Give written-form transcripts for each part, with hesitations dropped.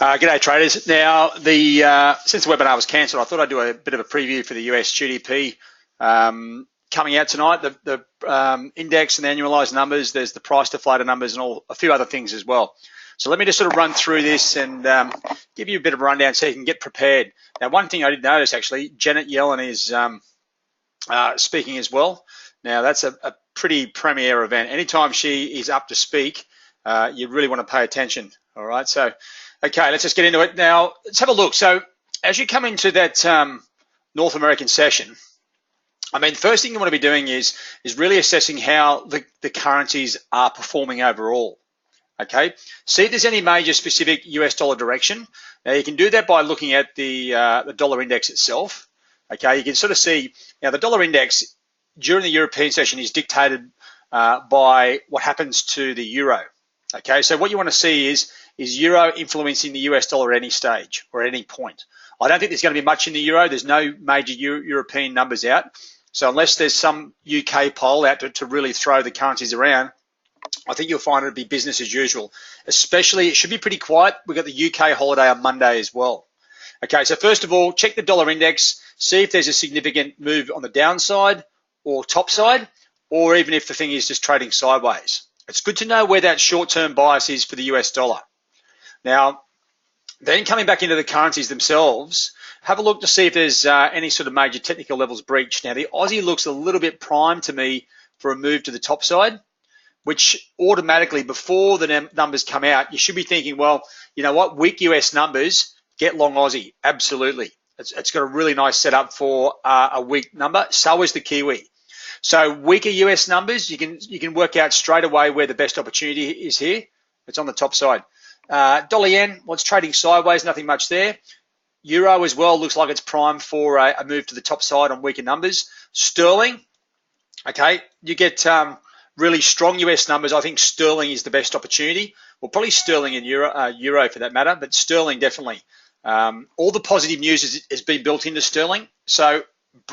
G'day traders. Now, since the webinar was cancelled, I thought I'd do a bit of a preview for the US GDP coming out tonight. The index and the annualized numbers. There's the price deflator numbers and a few other things as well. So let me just sort of run through this and give you a bit of a rundown so you can get prepared. Now, one thing I did notice actually, Janet Yellen is speaking as well. Now, that's a pretty premier event. Anytime she is up to speak, you really want to pay attention. All right, so okay, let's just get into it now. Let's have a look. So as you come into that North American session, I mean, first thing you want to be doing is really assessing how the currencies are performing overall. Okay, see if there's any major specific US dollar direction. Now you can do that by looking at the dollar index itself. Okay, you can sort of see now the dollar index during the European session is dictated by what happens to the euro. Okay, so what you want to see is euro influencing the US dollar at any stage or at any point. I don't think there's going to be much in the euro. There's no major European numbers out. So unless there's some UK poll out to really throw the currencies around, I think you'll find it'll be business as usual. Especially, it should be pretty quiet. We've got the UK holiday on Monday as well. Okay, so first of all, check the dollar index, see if there's a significant move on the downside or top side, or even if the thing is just trading sideways. It's good to know where that short-term bias is for the US dollar. Now, then coming back into the currencies themselves, have a look to see if there's any sort of major technical levels breached. Now, the Aussie looks a little bit primed to me for a move to the top side, which automatically, before the numbers come out, you should be thinking, well, you know what, weak US numbers, get long Aussie. Absolutely. It's got a really nice setup for a weak number. So is the Kiwi. So weaker US numbers, you can work out straight away where the best opportunity is here. It's on the top side. Dollar yen, well, it's trading sideways, nothing much there. Euro as well looks like it's primed for a move to the top side on weaker numbers. Sterling, okay, you get really strong US numbers. I think sterling is the best opportunity. Well, probably sterling and euro for that matter, but sterling definitely. All the positive news has been built into sterling. So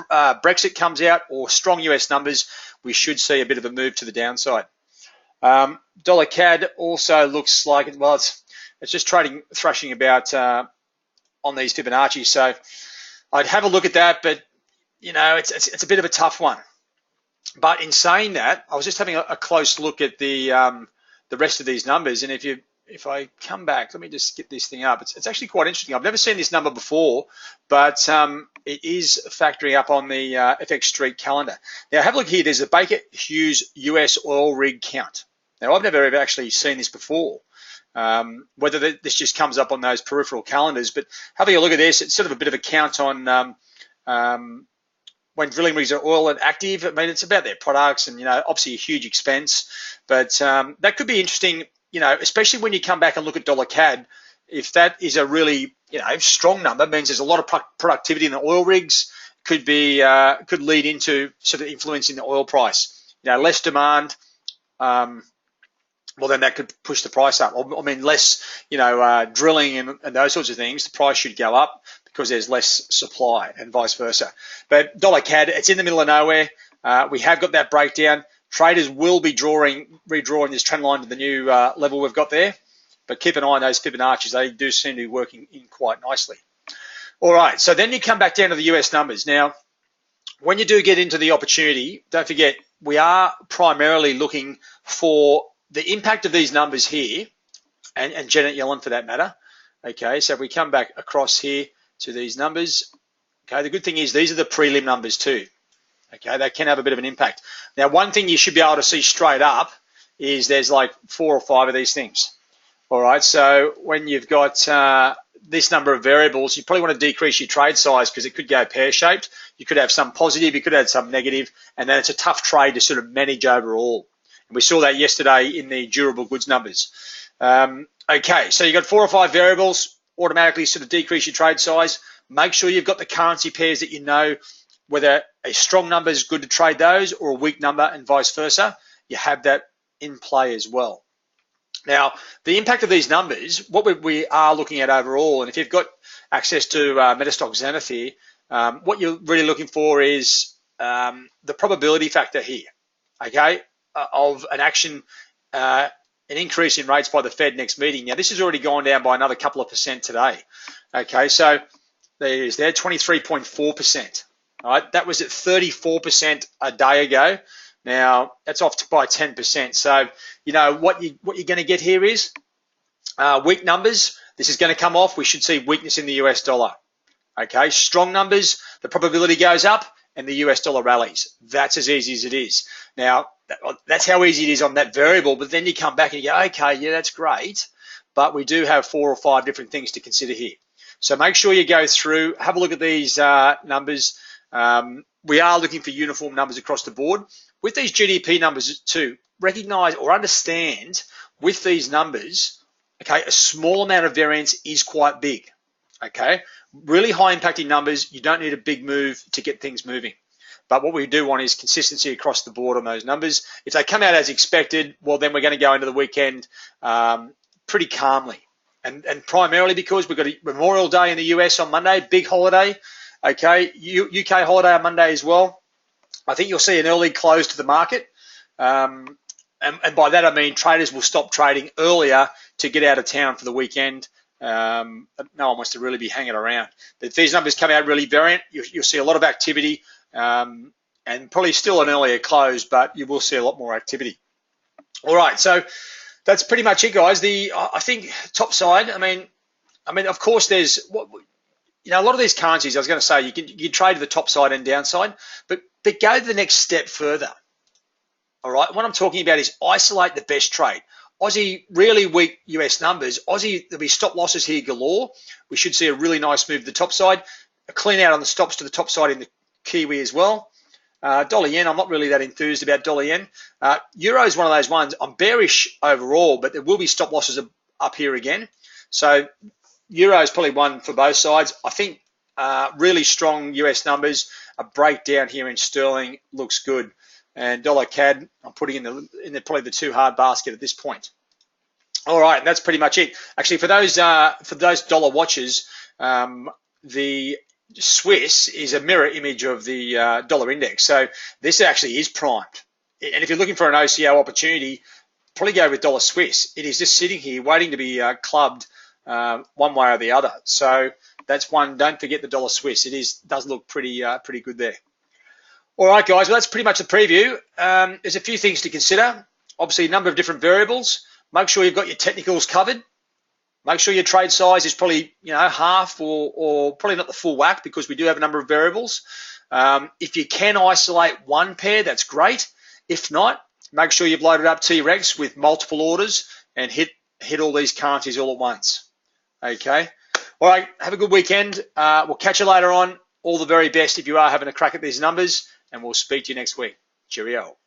Brexit comes out or strong US numbers, we should see a bit of a move to the downside. Dollar CAD also looks like, well, it's just thrashing about on these Fibonacci. So I'd have a look at that, but you know, it's a bit of a tough one. But in saying that, I was just having a close look at the rest of these numbers, and if I come back, let me just get this thing up. It's actually quite interesting. I've never seen this number before, but it is factoring up on the FX Street calendar. Now, have a look here. There's a Baker Hughes US oil rig count. Now, I've never ever actually seen this before, whether this just comes up on those peripheral calendars. But having a look at this, it's sort of a bit of a count on when drilling rigs are oil and active. I mean, it's about their products and, you know, obviously a huge expense. But that could be interesting, you know, especially when you come back and look at dollar CAD. If that is a really, you know, strong number, means there's a lot of productivity in the oil rigs, could lead into sort of influencing the oil price. You know, less demand, well, then that could push the price up. I mean, less, you know, drilling and those sorts of things, the price should go up because there's less supply and vice versa. But dollar CAD, it's in the middle of nowhere. We have got that breakdown. Traders will be redrawing this trend line to the new level we've got there. But keep an eye on those Fibonacci's. They do seem to be working in quite nicely. All right, so then you come back down to the US numbers. Now, when you do get into the opportunity, don't forget, we are primarily looking for the impact of these numbers here, and Janet Yellen for that matter. Okay, so if we come back across here to these numbers, okay, the good thing is these are the prelim numbers too. Okay, they can have a bit of an impact. Now, one thing you should be able to see straight up is there's like 4 or 5 of these things. All right, so when you've got this number of variables, you probably want to decrease your trade size because it could go pear-shaped. You could have some positive, you could have some negative, and then it's a tough trade to sort of manage overall. And we saw that yesterday in the durable goods numbers. Okay, so you've got 4 or 5 variables, automatically sort of decrease your trade size. Make sure you've got the currency pairs that you know whether a strong number is good to trade those or a weak number and vice versa. You have that in play as well. Now, the impact of these numbers, what we are looking at overall, and if you've got access to Metastock Zenith here, what you're really looking for is the probability factor here, okay, of an action an increase in rates by the Fed next meeting. Now, this has already gone down by another couple of percent today. Okay, so there it is there, 23.4%. All right, that was at 34% a day ago. Now, that's off by 10%. So, you know, what you're going to get here is weak numbers. This is going to come off. We should see weakness in the US dollar. Okay, strong numbers, the probability goes up and the US dollar rallies. That's as easy as it is. Now, that's how easy it is on that variable, but then you come back and you go, okay, yeah, that's great, but we do have 4 or 5 different things to consider here. So make sure you go through, have a look at these numbers. We are looking for uniform numbers across the board. With these GDP numbers too, recognize or understand with these numbers, okay, a small amount of variance is quite big. Okay, really high impacting numbers, you don't need a big move to get things moving. But what we do want is consistency across the board on those numbers. If they come out as expected, well, then we're going to go into the weekend pretty calmly. And primarily because we've got a Memorial Day in the US on Monday, big holiday. Okay, UK holiday on Monday as well. I think you'll see an early close to the market. And by that I mean traders will stop trading earlier to get out of town for the weekend. No one wants to really be hanging around. But if these numbers come out really variant, you'll see a lot of activity and probably still an earlier close, but you will see a lot more activity. All right, so that's pretty much it, guys. I think top side. I mean, of course, there's a lot of these currencies. I was going to say you trade the top side and downside, but go the next step further. All right, what I'm talking about is isolate the best trade. Aussie, really weak US numbers. Aussie, there'll be stop losses here galore. We should see a really nice move to the top side. A clean out on the stops to the top side in the Kiwi as well. Dollar yen, I'm not really that enthused about dollar yen. Euro is one of those ones. I'm bearish overall, but there will be stop losses up here again. So Euro is probably one for both sides. I think really strong US numbers. A breakdown here in sterling looks good. And dollar CAD, I'm putting in probably the too hard basket at this point. All right, and that's pretty much it. Actually, for those dollar watches, the Swiss is a mirror image of the dollar index. So this actually is primed. And if you're looking for an OCO opportunity, probably go with dollar Swiss. It is just sitting here waiting to be clubbed one way or the other. So that's one. Don't forget the dollar Swiss. Does look pretty good there. All right, guys, well, that's pretty much the preview. There's a few things to consider. Obviously, a number of different variables. Make sure you've got your technicals covered. Make sure your trade size is probably half or probably not the full whack because we do have a number of variables. If you can isolate one pair, that's great. If not, make sure you've loaded up T-Rex with multiple orders and hit all these currencies all at once. Okay. All right, have a good weekend. We'll catch you later on. All the very best if you are having a crack at these numbers. And we'll speak to you next week. Cheerio.